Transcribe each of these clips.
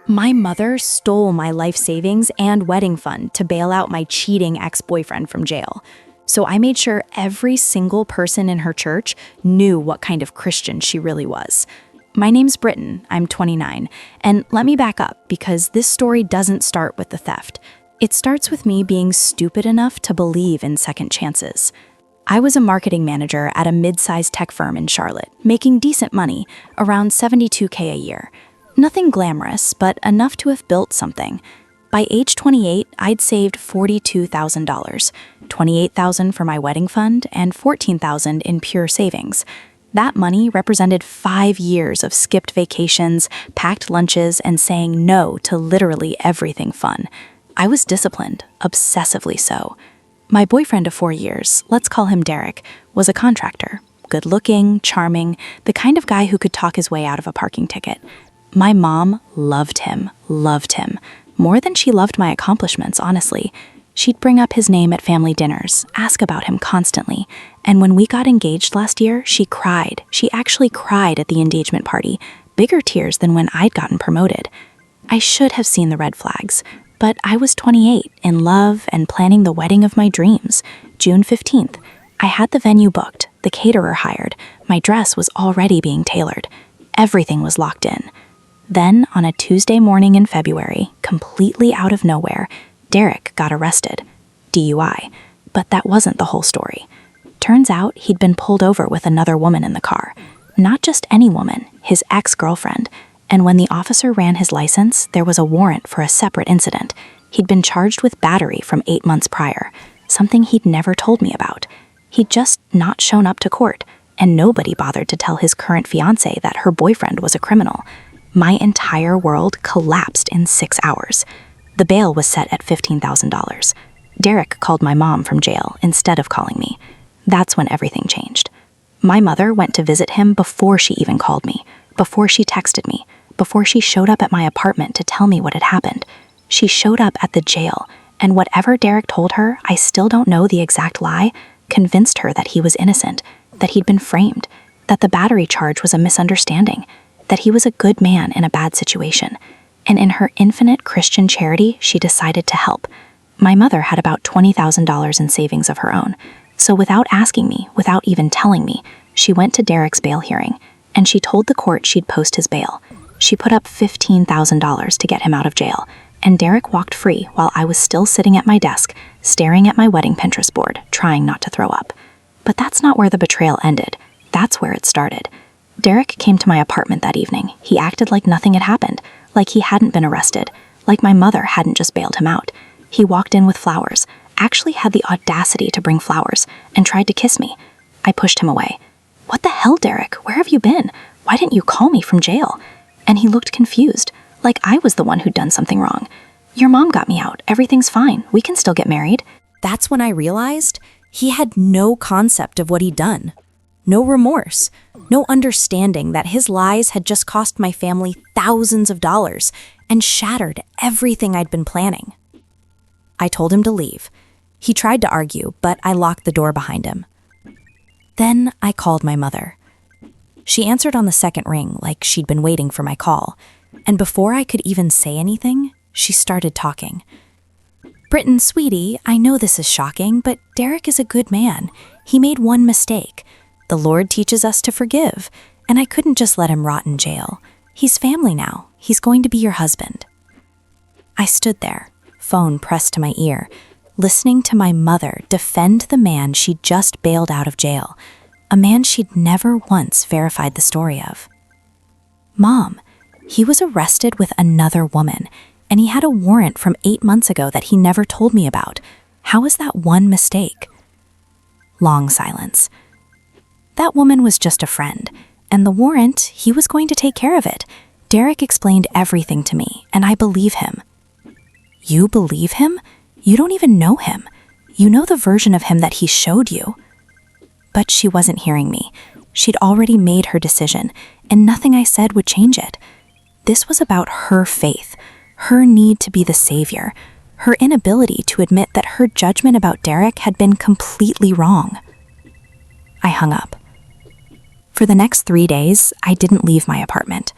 My mother stole my life savings and wedding fund to bail out my cheating ex-boyfriend from jail. So I made sure every single person in her church knew what kind of Christian she really was. My name's Britton, I'm 29, and let me back up because this story doesn't start with the theft. It starts with me being stupid enough to believe in second chances. I was a marketing manager at a mid-sized tech firm in Charlotte, making decent money, around $72K a year. Nothing glamorous, but enough to have built something. By age 28, I'd saved $42,000, $28,000 for my wedding fund, and $14,000 in pure savings. That money represented 5 years of skipped vacations, packed lunches, and saying no to literally everything fun. I was disciplined, obsessively so. My boyfriend of 4 years, let's call him Derek, was a contractor. Good-looking, charming, the kind of guy who could talk his way out of a parking ticket. My mom loved him, more than she loved my accomplishments, honestly. She'd bring up his name at family dinners, ask about him constantly, and when we got engaged last year, she cried. She actually cried at the engagement party, bigger tears than when I'd gotten promoted. I should have seen the red flags, but I was 28, in love, and planning the wedding of my dreams. June 15th. I had the venue booked, the caterer hired, my dress was already being tailored. Everything was locked in. Then, on a Tuesday morning in February, completely out of nowhere, Derek got arrested. DUI. But that wasn't the whole story. Turns out he'd been pulled over with another woman in the car. Not just any woman, his ex-girlfriend. And when the officer ran his license, there was a warrant for a separate incident. He'd been charged with battery from 8 months prior, something he'd never told me about. He'd just not shown up to court, and nobody bothered to tell his current fiancé that her boyfriend was a criminal. My entire world collapsed in 6 hours. The bail was set at $15,000. Derek called my mom from jail instead of calling me. That's when everything changed. My mother went to visit him before she even called me, before she texted me, before she showed up at my apartment to tell me what had happened. She showed up at the jail, and whatever Derek told her, I still don't know the exact lie, convinced her that he was innocent, that he'd been framed, that the battery charge was a misunderstanding, that he was a good man in a bad situation. And in her infinite Christian charity, she decided to help. My mother had about $20,000 in savings of her own. So without asking me, without even telling me, she went to Derek's bail hearing, and she told the court she'd post his bail. She put up $15,000 to get him out of jail, and Derek walked free while I was still sitting at my desk, staring at my wedding Pinterest board, trying not to throw up. But that's not where the betrayal ended. That's where it started. Derek came to my apartment that evening. He acted like nothing had happened, like he hadn't been arrested, like my mother hadn't just bailed him out. He walked in with flowers, actually had the audacity to bring flowers, and tried to kiss me. I pushed him away. "What the hell, Derek? Where have you been? Why didn't you call me from jail?" And he looked confused, like I was the one who'd done something wrong. "Your mom got me out. Everything's fine. We can still get married." That's when I realized he had no concept of what he'd done. No remorse, no understanding that his lies had just cost my family thousands of dollars and shattered everything I'd been planning. I told him to leave. He tried to argue, but I locked the door behind him. Then I called my mother. She answered on the second ring like she'd been waiting for my call, and before I could even say anything, she started talking. "Britton, sweetie, I know this is shocking, but Derek is a good man. He made one mistake. The Lord teaches us to forgive, and I couldn't just let him rot in jail. He's family now. He's going to be your husband." I stood there, phone pressed to my ear, listening to my mother defend the man she'd just bailed out of jail, a man she'd never once verified the story of. "Mom, he was arrested with another woman, and he had a warrant from 8 months ago that he never told me about. How is that one mistake?" Long silence. "That woman was just a friend, and the warrant, he was going to take care of it. Derek explained everything to me, and I believe him." "You believe him? You don't even know him. You know the version of him that he showed you." But she wasn't hearing me. She'd already made her decision, and nothing I said would change it. This was about her faith, her need to be the savior, her inability to admit that her judgment about Derek had been completely wrong. I hung up. For the next 3 days, I didn't leave my apartment.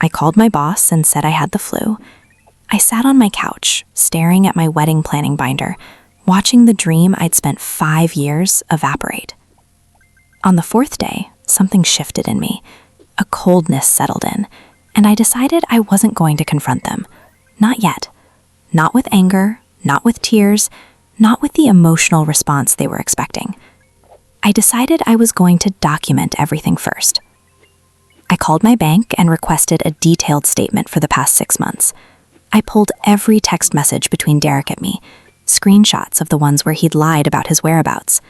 I called my boss and said I had the flu. I sat on my couch, staring at my wedding planning binder, watching the dream I'd spent 5 years evaporate. On the 4th day, something shifted in me. A coldness settled in, and I decided I wasn't going to confront them. Not yet. Not with anger, not with tears, not with the emotional response they were expecting. I decided I was going to document everything first. I called my bank and requested a detailed statement for the past 6 months. I pulled every text message between Derek and me, screenshots of the ones where he'd lied about his whereabouts.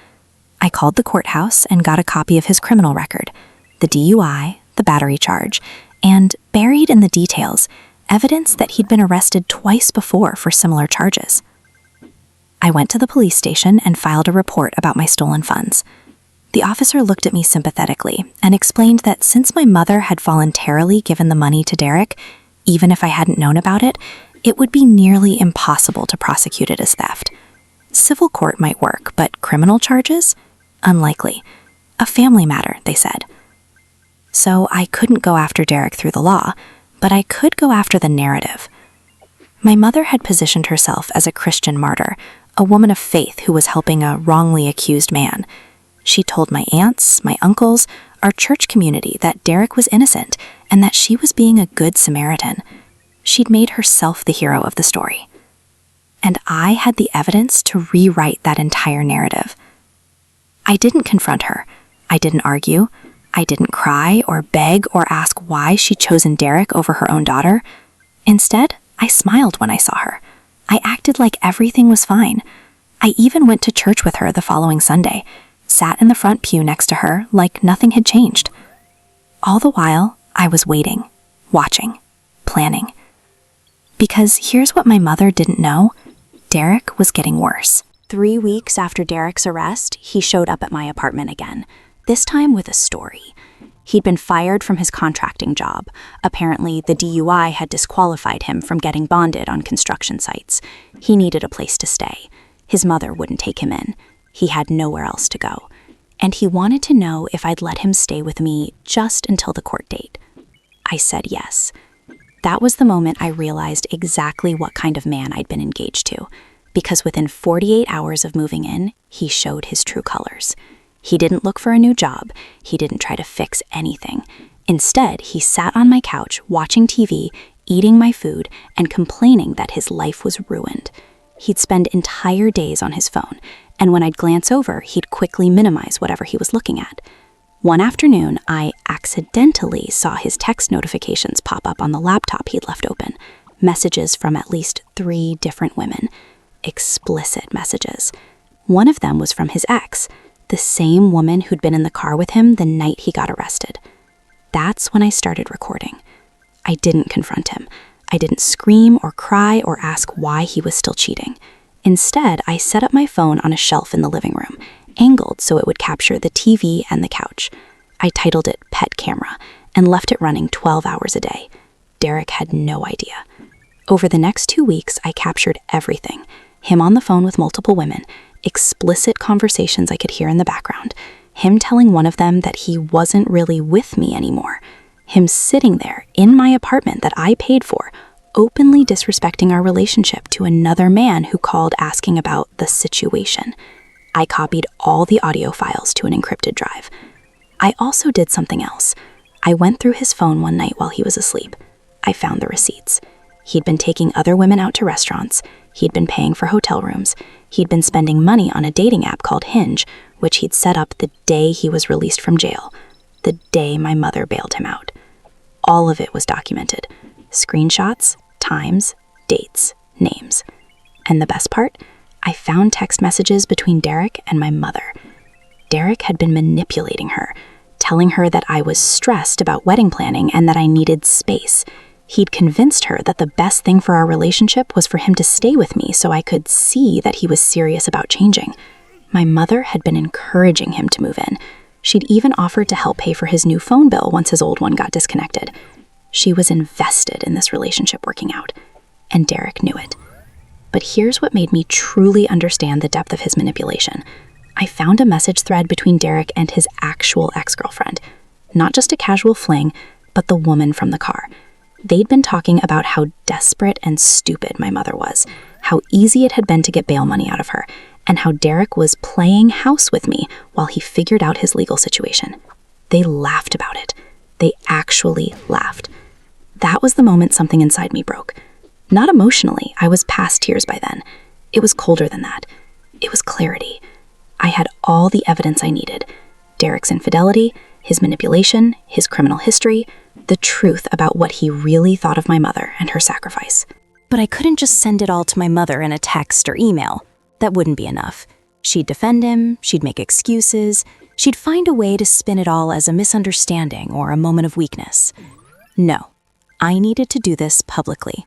I called the courthouse and got a copy of his criminal record, the DUI, the battery charge, and, buried in the details, evidence that he'd been arrested twice before for similar charges. I went to the police station and filed a report about my stolen funds. The officer looked at me sympathetically and explained that since my mother had voluntarily given the money to Derek, even if I hadn't known about it, it would be nearly impossible to prosecute it as theft. Civil court might work, but criminal charges? Unlikely. A family matter, they said. So I couldn't go after Derek through the law, but I could go after the narrative. My mother had positioned herself as a Christian martyr, a woman of faith who was helping a wrongly accused man. She told my aunts, my uncles, our church community that Derek was innocent and that she was being a good Samaritan. She'd made herself the hero of the story. And I had the evidence to rewrite that entire narrative. I didn't confront her. I didn't argue. I didn't cry or beg or ask why she'd chosen Derek over her own daughter. Instead, I smiled when I saw her. I acted like everything was fine. I even went to church with her the following Sunday, sat in the front pew next to her like nothing had changed. All the while, I was waiting, watching, planning. Because here's what my mother didn't know. Derek was getting worse. 3 weeks after Derek's arrest, he showed up at my apartment again, this time with a story. He'd been fired from his contracting job. Apparently, the DUI had disqualified him from getting bonded on construction sites. He needed a place to stay. His mother wouldn't take him in. He had nowhere else to go. And he wanted to know if I'd let him stay with me just until the court date. I said yes. That was the moment I realized exactly what kind of man I'd been engaged to, because within 48 hours of moving in, he showed his true colors. He didn't look for a new job. He didn't try to fix anything. Instead, he sat on my couch watching TV, eating my food, and complaining that his life was ruined. He'd spend entire days on his phone, and when I'd glance over, he'd quickly minimize whatever he was looking at. One afternoon, I accidentally saw his text notifications pop up on the laptop he'd left open. Messages from at least 3 different women. Explicit messages. One of them was from his ex, the same woman who'd been in the car with him the night he got arrested. That's when I started recording. I didn't confront him. I didn't scream or cry or ask why he was still cheating. Instead, I set up my phone on a shelf in the living room, angled so it would capture the TV and the couch. I titled it Pet Camera and left it running 12 hours a day. Derek had no idea. Over the next 2 weeks, I captured everything. Him on the phone with multiple women, explicit conversations I could hear in the background, him telling one of them that he wasn't really with me anymore, him sitting there in my apartment that I paid for, openly disrespecting our relationship to another man who called asking about the situation. I copied all the audio files to an encrypted drive. I also did something else. I went through his phone one night while he was asleep. I found the receipts. He'd been taking other women out to restaurants. He'd been paying for hotel rooms. He'd been spending money on a dating app called Hinge, which he'd set up the day he was released from jail, the day my mother bailed him out. All of it was documented. Screenshots, times, dates, names. And the best part? I found text messages between Derek and my mother. Derek had been manipulating her, telling her that I was stressed about wedding planning and that I needed space. He'd convinced her that the best thing for our relationship was for him to stay with me so I could see that he was serious about changing. My mother had been encouraging him to move in. She'd even offered to help pay for his new phone bill once his old one got disconnected. She was invested in this relationship working out, and Derek knew it. But here's what made me truly understand the depth of his manipulation. I found a message thread between Derek and his actual ex-girlfriend. Not just a casual fling, but the woman from the car. They'd been talking about how desperate and stupid my mother was, how easy it had been to get bail money out of her, and how Derek was playing house with me while he figured out his legal situation. They laughed about it. They actually laughed. That was the moment something inside me broke. Not emotionally, I was past tears by then. It was colder than that. It was clarity. I had all the evidence I needed. Derek's infidelity, his manipulation, his criminal history, the truth about what he really thought of my mother and her sacrifice. But I couldn't just send it all to my mother in a text or email. That wouldn't be enough. She'd defend him, she'd make excuses, she'd find a way to spin it all as a misunderstanding or a moment of weakness. No, I needed to do this publicly.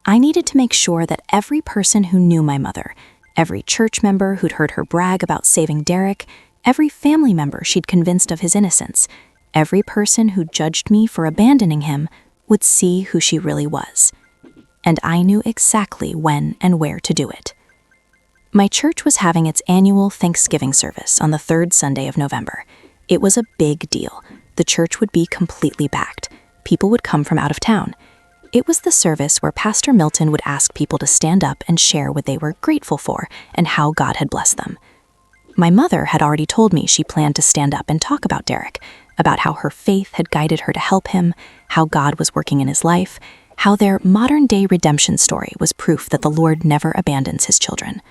I needed to make sure that every person who knew my mother, every church member who'd heard her brag about saving Derek, every family member she'd convinced of his innocence, every person who judged me for abandoning him would see who she really was. And I knew exactly when and where to do it. My church was having its annual Thanksgiving service on the third Sunday of November. It was a big deal. The church would be completely packed. People would come from out of town. It was the service where Pastor Milton would ask people to stand up and share what they were grateful for and how God had blessed them. My mother had already told me she planned to stand up and talk about Derek, about how her faith had guided her to help him, how God was working in his life, how their modern-day redemption story was proof that the Lord never abandons his children.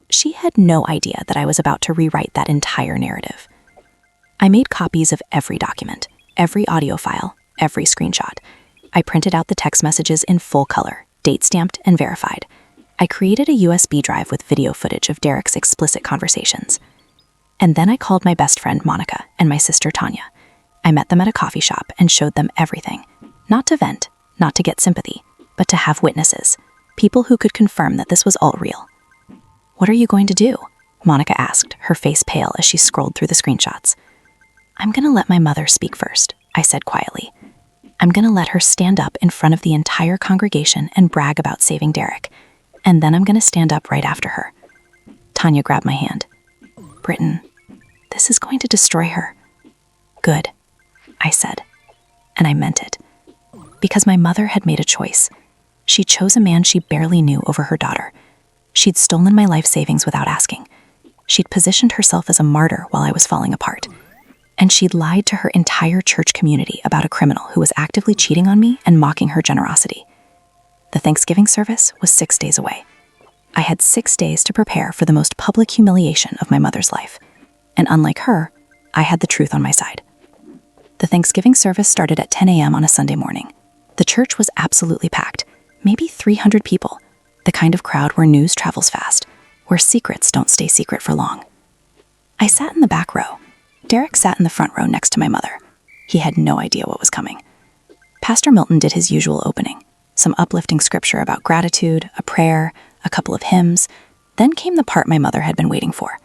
She had no idea that I was about to rewrite that entire narrative. I made copies of every document, every audio file, every screenshot. I printed out the text messages in full color, date-stamped and verified. I created a USB drive with video footage of Derek's explicit conversations. And then I called my best friend Monica and my sister Tanya. I met them at a coffee shop and showed them everything. Not to vent, not to get sympathy, but to have witnesses, people who could confirm that this was all real. "What are you going to do?" Monica asked, her face pale as she scrolled through the screenshots. "I'm going to let my mother speak first," I said quietly. "I'm going to let her stand up in front of the entire congregation and brag about saving Derek. And then I'm going to stand up right after her." Tanya grabbed my hand. "Britton, this is going to destroy her." "Good," I said. And I meant it. Because my mother had made a choice. She chose a man she barely knew over her daughter. She'd stolen my life savings without asking. She'd positioned herself as a martyr while I was falling apart. And she'd lied to her entire church community about a criminal who was actively cheating on me and mocking her generosity. The Thanksgiving service was 6 days away. I had 6 days to prepare for the most public humiliation of my mother's life. And unlike her, I had the truth on my side. The Thanksgiving service started at 10 a.m. on a Sunday morning. The church was absolutely packed, maybe 300 people, the kind of crowd where news travels fast, where secrets don't stay secret for long. I sat in the back row. Derek sat in the front row next to my mother. He had no idea what was coming. Pastor Milton did his usual opening. Some uplifting scripture about gratitude, a prayer, a couple of hymns. Then came the part my mother had been waiting for.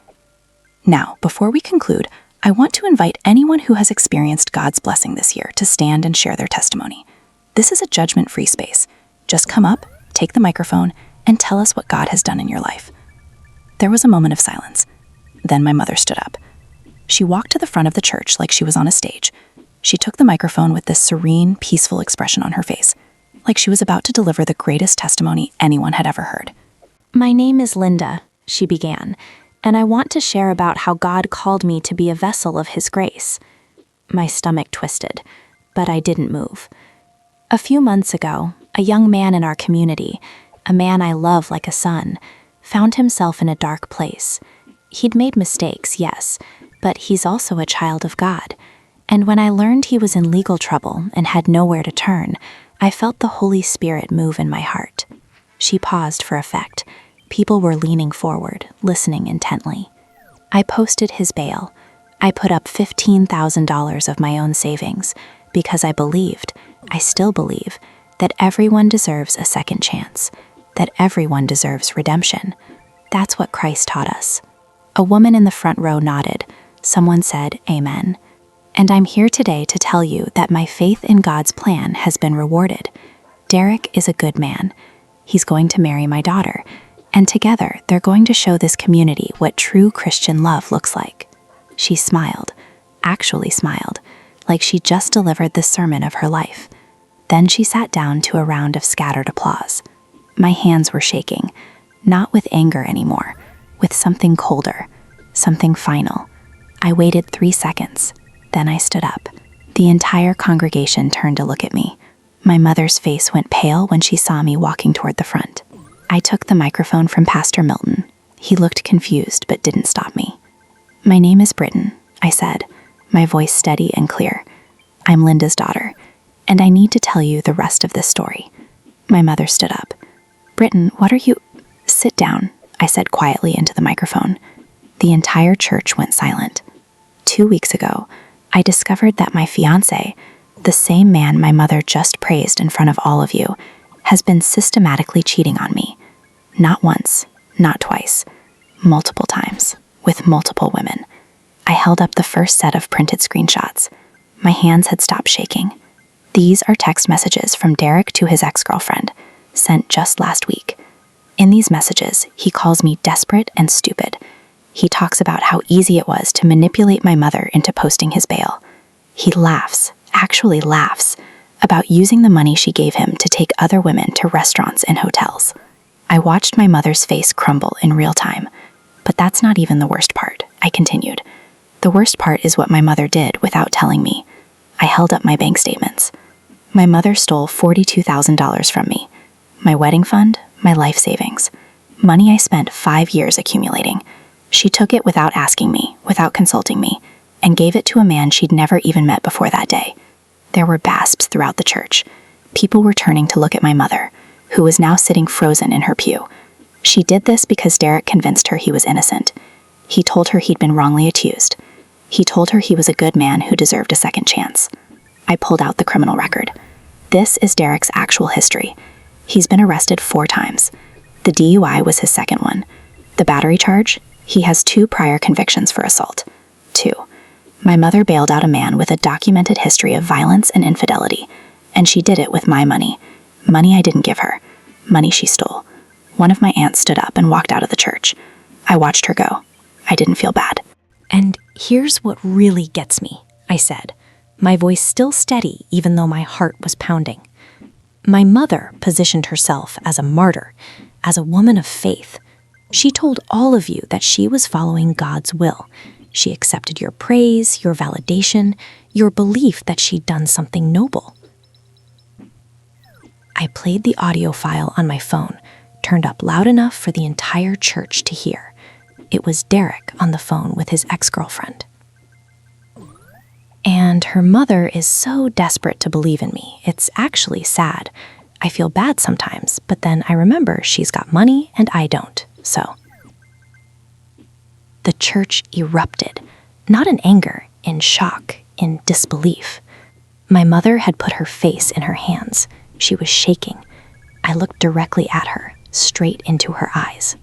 Now, before we conclude, I want to invite anyone who has experienced God's blessing this year to stand and share their testimony. This is a judgment-free space. Just come up, take the microphone, and tell us what God has done in your life. There was a moment of silence. Then my mother stood up. She walked to the front of the church like she was on a stage. She took the microphone with this serene, peaceful expression on her face, like she was about to deliver the greatest testimony anyone had ever heard. "My name is Linda," she began, "and I want to share about how God called me to be a vessel of His grace." My stomach twisted, but I didn't move. A few months ago, a young man in our community, a man I love like a son, found himself in a dark place. He'd made mistakes, yes, but he's also a child of God. And when I learned he was in legal trouble and had nowhere to turn, I felt the Holy Spirit move in my heart. She paused for effect. People were leaning forward, listening intently. I posted his bail. I put up $15,000 of my own savings because I believed, I still believe, that everyone deserves a second chance, that everyone deserves redemption. That's what Christ taught us. A woman in the front row nodded. Someone said, "Amen." And I'm here today to tell you that my faith in God's plan has been rewarded. Derek is a good man. He's going to marry my daughter, and together they're going to show this community what true Christian love looks like. She smiled, actually smiled, like she just delivered the sermon of her life. Then she sat down to a round of scattered applause. My hands were shaking, not with anger anymore, with something colder, something final. I waited 3 seconds. Then I stood up. The entire congregation turned to look at me. My mother's face went pale when she saw me walking toward the front. I took the microphone from Pastor Milton. He looked confused but didn't stop me. "My name is Britton," I said, my voice steady and clear. "I'm Linda's daughter, and I need to tell you the rest of this story." My mother stood up. "Britton, what are you—" "Sit down," I said quietly into the microphone. The entire church went silent. 2 weeks ago, I discovered that my fiancé, the same man my mother just praised in front of all of you, has been systematically cheating on me. Not once, not twice, multiple times, with multiple women. I held up the first set of printed screenshots. My hands had stopped shaking. These are text messages from Derek to his ex-girlfriend, sent just last week. In these messages, he calls me desperate and stupid. He talks about how easy it was to manipulate my mother into posting his bail. He laughs, actually laughs, about using the money she gave him to take other women to restaurants and hotels. I watched my mother's face crumble in real time. But that's not even the worst part, I continued. The worst part is what my mother did without telling me. I held up my bank statements. My mother stole $42,000 from me. My wedding fund, my life savings. Money I spent 5 years accumulating. She took it without asking me, without consulting me, and gave it to a man she'd never even met before that day. There were gasps throughout the church. People were turning to look at my mother, who was now sitting frozen in her pew. She did this because Derek convinced her he was innocent. He told her he'd been wrongly accused. He told her he was a good man who deserved a second chance. I pulled out the criminal record. This is Derek's actual history. He's been arrested 4 times. The DUI was his second one. The battery charge? He has 2 prior convictions for assault. 2. My mother bailed out a man with a documented history of violence and infidelity, and she did it with my money. Money I didn't give her. Money she stole. One of my aunts stood up and walked out of the church. I watched her go. I didn't feel bad. "And here's what really gets me," I said, my voice still steady even though my heart was pounding. My mother positioned herself as a martyr, as a woman of faith. She told all of you that she was following God's will. She accepted your praise, your validation, your belief that she'd done something noble. I played the audio file on my phone, turned up loud enough for the entire church to hear. It was Derek on the phone with his ex-girlfriend. And her mother is so desperate to believe in me, it's actually sad. I feel bad sometimes, but then I remember she's got money and I don't, so. The church erupted, not in anger, in shock, in disbelief. My mother had put her face in her hands. She was shaking. I looked directly at her, straight into her eyes.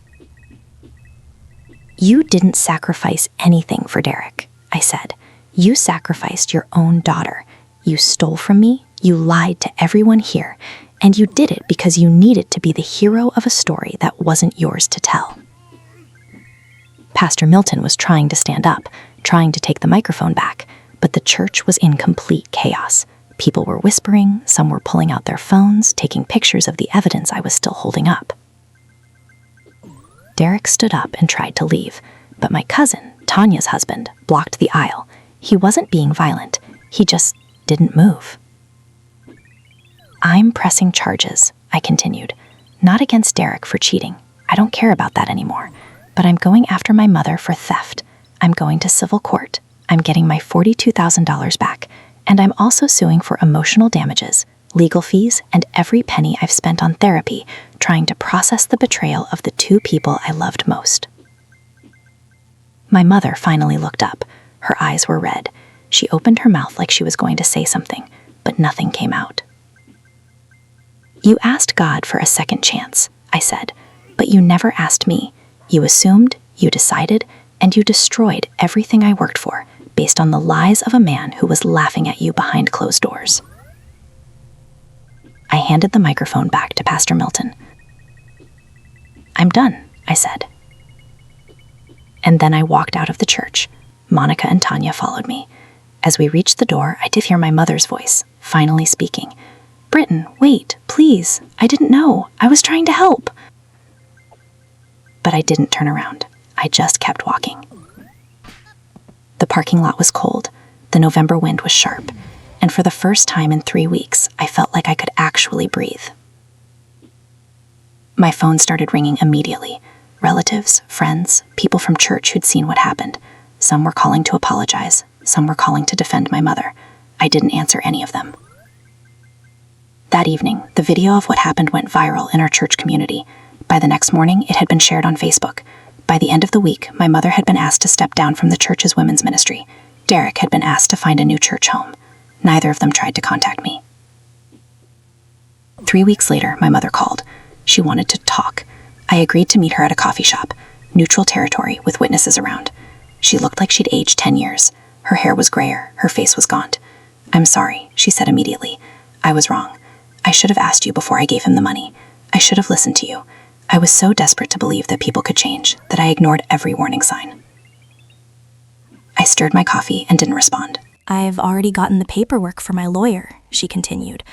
"You didn't sacrifice anything for Derek," I said. "You sacrificed your own daughter. You stole from me, you lied to everyone here, and you did it because you needed to be the hero of a story that wasn't yours to tell." Pastor Milton was trying to stand up, trying to take the microphone back, but the church was in complete chaos. People were whispering, some were pulling out their phones, taking pictures of the evidence I was still holding up. Derek stood up and tried to leave, but my cousin, Tanya's husband, blocked the aisle. He wasn't being violent, he just didn't move. "I'm pressing charges," I continued, "not against Derek for cheating. I don't care about that anymore. But I'm going after my mother for theft. I'm going to civil court. I'm getting my $42,000 back. And I'm also suing for emotional damages, legal fees, and every penny I've spent on therapy trying to process the betrayal of the 2 people I loved most." My mother finally looked up. Her eyes were red. She opened her mouth like she was going to say something, but nothing came out. "You asked God for a second chance," I said, "but you never asked me. You assumed, you decided, and you destroyed everything I worked for based on the lies of a man who was laughing at you behind closed doors." I handed the microphone back to Pastor Milton. "I'm done," I said. And then I walked out of the church. Monica and Tanya followed me. As we reached the door, I did hear my mother's voice, finally speaking. Britton, wait, please. I didn't know. I was trying to help. But I didn't turn around. I just kept walking. The parking lot was cold. The November wind was sharp. And for the first time in 3 weeks, I felt like I could actually breathe. My phone started ringing immediately. Relatives, friends, people from church who'd seen what happened. Some were calling to apologize. Some were calling to defend my mother. I didn't answer any of them. That evening, the video of what happened went viral in our church community. By the next morning, it had been shared on Facebook. By the end of the week, my mother had been asked to step down from the church's women's ministry. Derek had been asked to find a new church home. Neither of them tried to contact me. 3 weeks later, my mother called. She wanted to talk. I agreed to meet her at a coffee shop, neutral territory with witnesses around. She looked like she'd aged 10 years. Her hair was grayer, her face was gaunt. "I'm sorry," she said immediately. "I was wrong. I should have asked you before I gave him the money. I should have listened to you. I was so desperate to believe that people could change that I ignored every warning sign." I stirred my coffee and didn't respond. "I've already gotten the paperwork for my lawyer," she continued.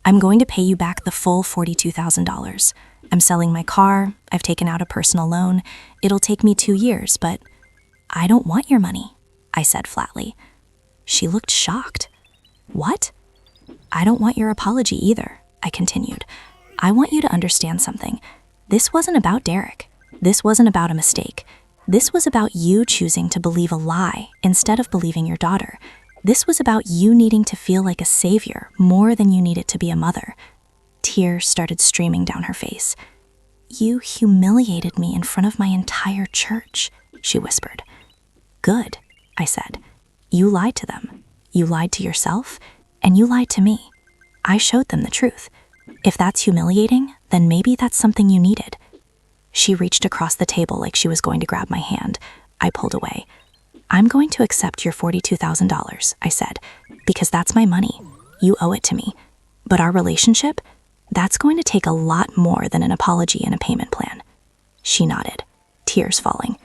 "I'm going to pay you back the full $42,000. I'm selling my car. I've taken out a personal loan. It'll take me 2 years, but I don't want your money," I said flatly. She looked shocked. "What?" "I don't want your apology either," I continued. "I want you to understand something. This wasn't about Derek. This wasn't about a mistake. This was about you choosing to believe a lie instead of believing your daughter. This was about you needing to feel like a savior more than you needed to be a mother." Tears started streaming down her face. "You humiliated me in front of my entire church," she whispered. "Good," I said. "You lied to them. You lied to yourself, and you lied to me. I showed them the truth. If that's humiliating, then maybe that's something you needed." She reached across the table like she was going to grab my hand. I pulled away. "I'm going to accept your $42,000, I said, "because that's my money. You owe it to me. But our relationship, that's going to take a lot more than an apology and a payment plan." She nodded, tears falling.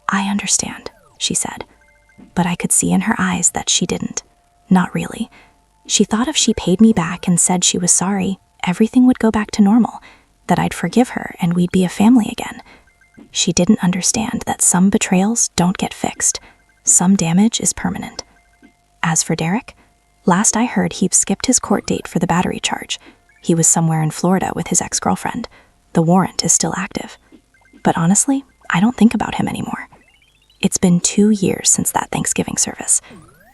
"I understand," she said. But I could see in her eyes that she didn't. Not really. She thought if she paid me back and said she was sorry, everything would go back to normal, that I'd forgive her and we'd be a family again. She didn't understand that some betrayals don't get fixed. Some damage is permanent. As for Derek, last I heard he'd skipped his court date for the battery charge. He was somewhere in Florida with his ex-girlfriend. The warrant is still active. But honestly, I don't think about him anymore. It's been 2 years since that Thanksgiving service.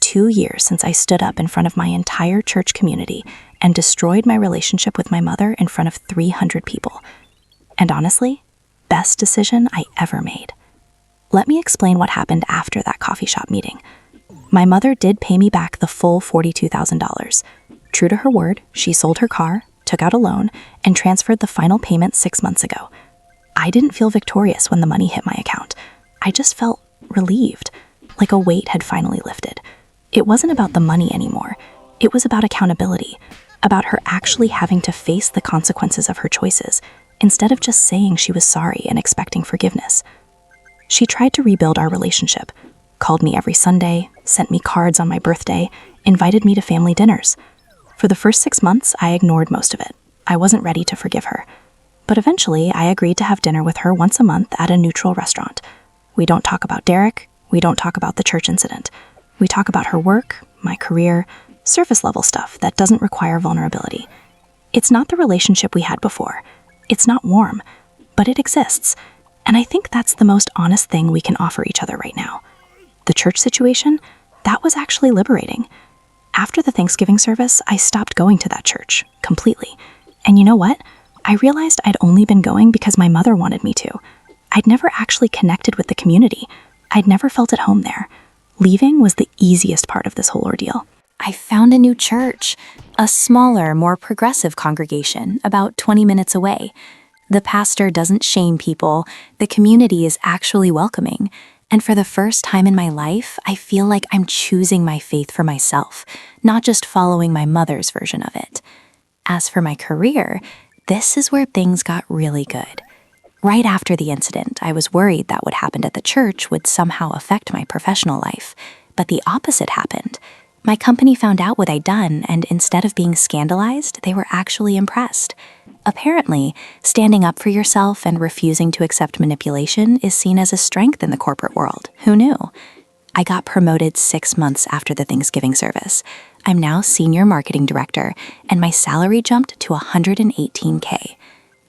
2 years since I stood up in front of my entire church community and destroyed my relationship with my mother in front of 300 people. And honestly, best decision I ever made. Let me explain what happened after that coffee shop meeting. My mother did pay me back the full $42,000. True to her word, she sold her car, took out a loan, and transferred the final payment 6 months ago. I didn't feel victorious when the money hit my account. I just felt relieved, like a weight had finally lifted. It wasn't about the money anymore. It was about accountability, about her actually having to face the consequences of her choices, instead of just saying she was sorry and expecting forgiveness. She tried to rebuild our relationship, called me every Sunday, sent me cards on my birthday, invited me to family dinners. For the first 6 months, I ignored most of it. I wasn't ready to forgive her. But eventually, I agreed to have dinner with her once a month at a neutral restaurant. We don't talk about Derek. We don't talk about the church incident. We talk about her work, my career, surface-level stuff that doesn't require vulnerability. It's not the relationship we had before. It's not warm, but it exists. And I think that's the most honest thing we can offer each other right now. The church situation, that was actually liberating. After the Thanksgiving service, I stopped going to that church completely. And you know what? I realized I'd only been going because my mother wanted me to. I'd never actually connected with the community. I'd never felt at home there. Leaving was the easiest part of this whole ordeal. I found a new church, a smaller, more progressive congregation about 20 minutes away. The pastor doesn't shame people. The community is actually welcoming. And for the first time in my life, I feel like I'm choosing my faith for myself, not just following my mother's version of it. As for my career, this is where things got really good. Right after the incident, I was worried that what happened at the church would somehow affect my professional life, but the opposite happened. My company found out what I'd done, and instead of being scandalized, they were actually impressed. Apparently, standing up for yourself and refusing to accept manipulation is seen as a strength in the corporate world. Who knew? I got promoted 6 months after the Thanksgiving service. I'm now senior marketing director, and my salary jumped to $118K.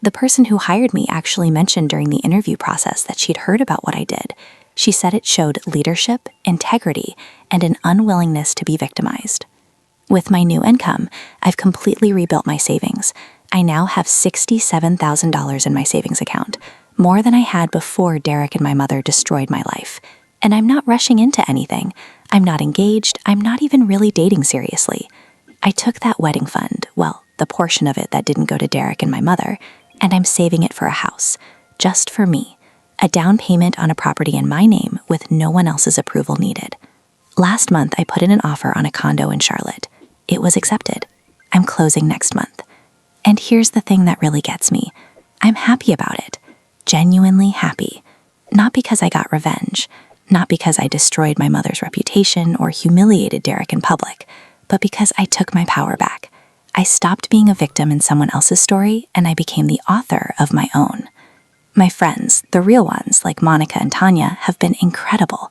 The person who hired me actually mentioned during the interview process that she'd heard about what I did. She said it showed leadership, integrity, and an unwillingness to be victimized. With my new income, I've completely rebuilt my savings. I now have $67,000 in my savings account, more than I had before Derek and my mother destroyed my life. And I'm not rushing into anything. I'm not engaged. I'm not even really dating seriously. I took that wedding fund, well, the portion of it that didn't go to Derek and my mother, and I'm saving it for a house, just for me, a down payment on a property in my name with no one else's approval needed. Last month, I put in an offer on a condo in Charlotte. It was accepted. I'm closing next month. And here's the thing that really gets me. I'm happy about it. Genuinely happy. Not because I got revenge. Not because I destroyed my mother's reputation or humiliated Derek in public, but because I took my power back. I stopped being a victim in someone else's story, and I became the author of my own. My friends, the real ones, like Monica and Tanya, have been incredible.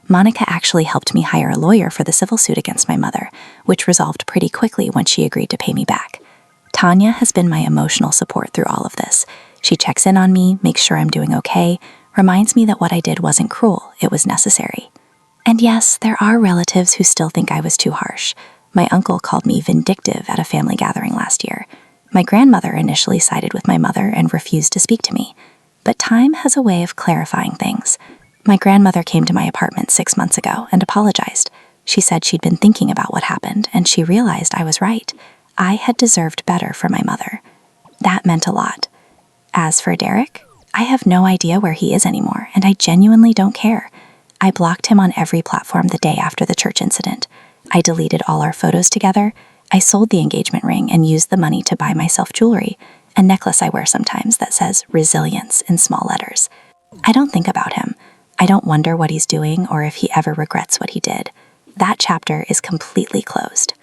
Monica actually helped me hire a lawyer for the civil suit against my mother, which resolved pretty quickly when she agreed to pay me back. Tanya has been my emotional support through all of this. She checks in on me, makes sure I'm doing okay, reminds me that what I did wasn't cruel, it was necessary. And yes, there are relatives who still think I was too harsh. My uncle called me vindictive at a family gathering last year. My grandmother initially sided with my mother and refused to speak to me. But time has a way of clarifying things. My grandmother came to my apartment 6 months ago and apologized. She said she'd been thinking about what happened, and she realized I was right. I had deserved better for my mother. That meant a lot. As for Derek, I have no idea where he is anymore, and I genuinely don't care. I blocked him on every platform the day after the church incident. I deleted all our photos together. I sold the engagement ring and used the money to buy myself jewelry, a necklace I wear sometimes that says resilience in small letters. I don't think about him. I don't wonder what he's doing or if he ever regrets what he did. That chapter is completely closed.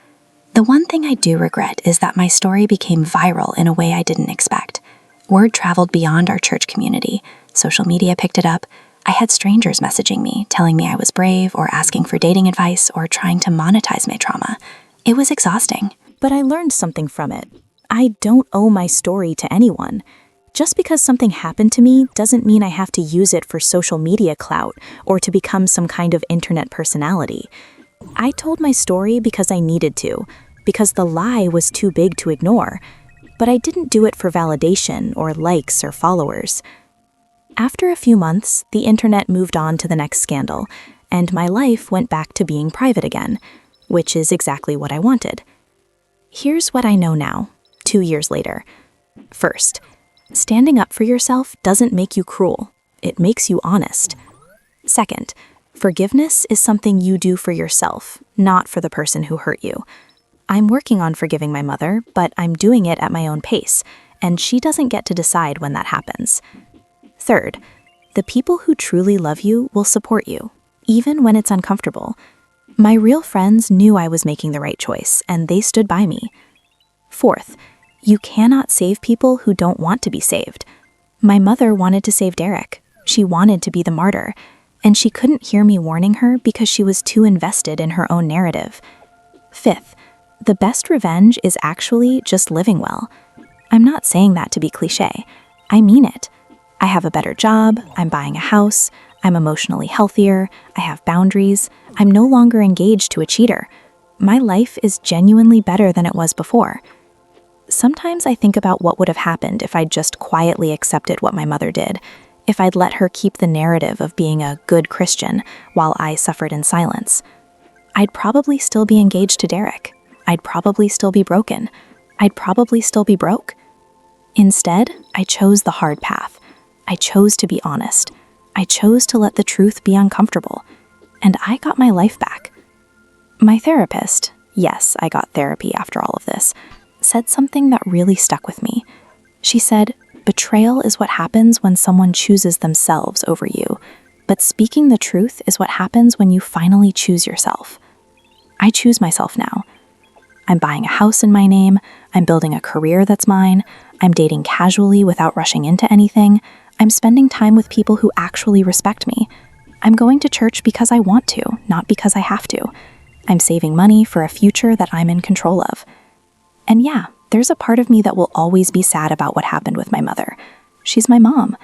The one thing I do regret is that my story became viral in a way I didn't expect. Word traveled beyond our church community. Social media picked it up. I had strangers messaging me, telling me I was brave, or asking for dating advice, or trying to monetize my trauma. It was exhausting. But I learned something from it. I don't owe my story to anyone. Just because something happened to me doesn't mean I have to use it for social media clout or to become some kind of internet personality. I told my story because I needed to, because the lie was too big to ignore. But I didn't do it for validation or likes or followers. After a few months, the internet moved on to the next scandal, and my life went back to being private again, which is exactly what I wanted. Here's what I know now, 2 years later. First, standing up for yourself doesn't make you cruel. It makes you honest. Second, forgiveness is something you do for yourself, not for the person who hurt you. I'm working on forgiving my mother, but I'm doing it at my own pace, and she doesn't get to decide when that happens. Third, the people who truly love you will support you, even when it's uncomfortable. My real friends knew I was making the right choice, and they stood by me. Fourth, you cannot save people who don't want to be saved. My mother wanted to save Derek. She wanted to be the martyr, and she couldn't hear me warning her because she was too invested in her own narrative. Fifth, the best revenge is actually just living well. I'm not saying that to be cliché. I mean it. I have a better job, I'm buying a house, I'm emotionally healthier, I have boundaries, I'm no longer engaged to a cheater. My life is genuinely better than it was before. Sometimes I think about what would have happened if I'd just quietly accepted what my mother did, if I'd let her keep the narrative of being a good Christian while I suffered in silence. I'd probably still be engaged to Derek. I'd probably still be broken. I'd probably still be broke. Instead, I chose the hard path. I chose to be honest. I chose to let the truth be uncomfortable. And I got my life back. My therapist, yes, I got therapy after all of this, said something that really stuck with me. She said, betrayal is what happens when someone chooses themselves over you, but speaking the truth is what happens when you finally choose yourself. I choose myself now. I'm buying a house in my name, I'm building a career that's mine, I'm dating casually without rushing into anything, I'm spending time with people who actually respect me. I'm going to church because I want to, not because I have to. I'm saving money for a future that I'm in control of. And yeah, there's a part of me that will always be sad about what happened with my mother. She's my mom.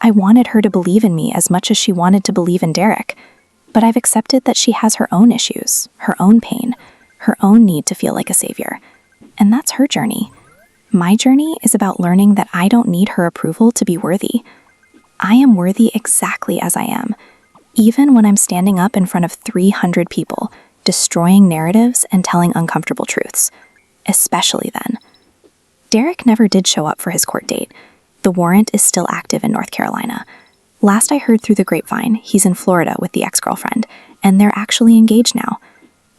I wanted her to believe in me as much as she wanted to believe in Derek. But I've accepted that she has her own issues, her own pain, her own need to feel like a savior. And that's her journey. My journey is about learning that I don't need her approval to be worthy. I am worthy exactly as I am, even when I'm standing up in front of 300 people, destroying narratives and telling uncomfortable truths. Especially then. Derek never did show up for his court date. The warrant is still active in North Carolina. Last I heard through the grapevine, he's in Florida with the ex-girlfriend, and they're actually engaged now.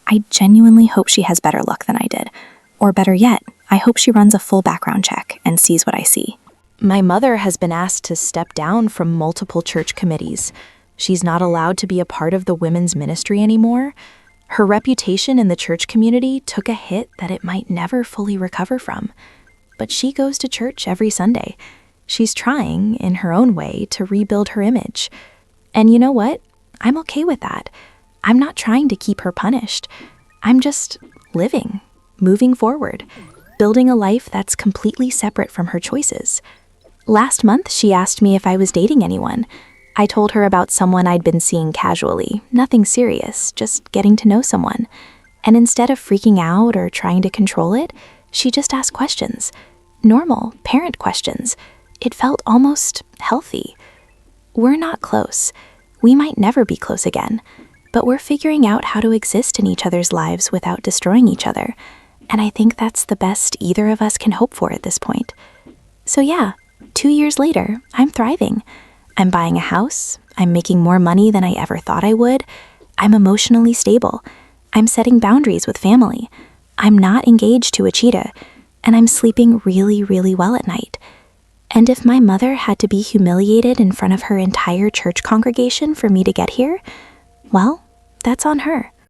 I genuinely hope she has better luck than I did. Or better yet, I hope she runs a full background check and sees what I see. My mother has been asked to step down from multiple church committees. She's not allowed to be a part of the women's ministry anymore. Her reputation in the church community took a hit that it might never fully recover from. But she goes to church every Sunday. She's trying, in her own way, to rebuild her image. And you know what? I'm okay with that. I'm not trying to keep her punished. I'm just living, moving forward, building a life that's completely separate from her choices. Last month, she asked me if I was dating anyone. I told her about someone I'd been seeing casually, nothing serious, just getting to know someone. And instead of freaking out or trying to control it, she just asked questions. Normal, parent questions. It felt almost healthy. We're not close. We might never be close again. But we're figuring out how to exist in each other's lives without destroying each other. And I think that's the best either of us can hope for at this point. So yeah, 2 years later, I'm thriving. I'm buying a house. I'm making more money than I ever thought I would. I'm emotionally stable. I'm setting boundaries with family. I'm not engaged to a cheetah. And I'm sleeping really, really well at night. And if my mother had to be humiliated in front of her entire church congregation for me to get here, well, that's on her.